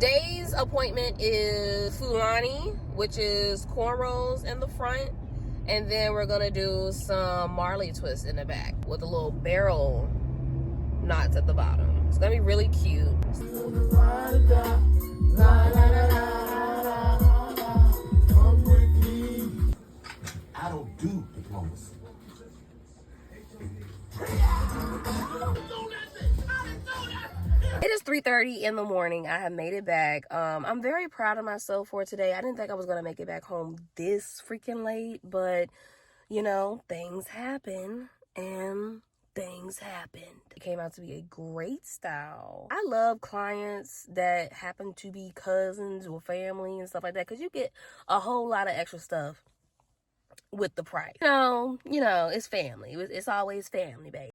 Today's appointment is Fulani, which is cornrows in the front. And then we're going to do some Marley twists in the back with a little barrel knots at the bottom. It's going to be really cute. I don't do diplomacy. It is 3:30 in the morning. I have made it back. I'm very proud of myself for today. I didn't think I was going to make it back home this freaking late, but you know, things happen and things happened. It came out to be a great style. I love clients that happen to be cousins or family and stuff like that because you get a whole lot of extra stuff with the price. You know, it's family. It's always family, baby.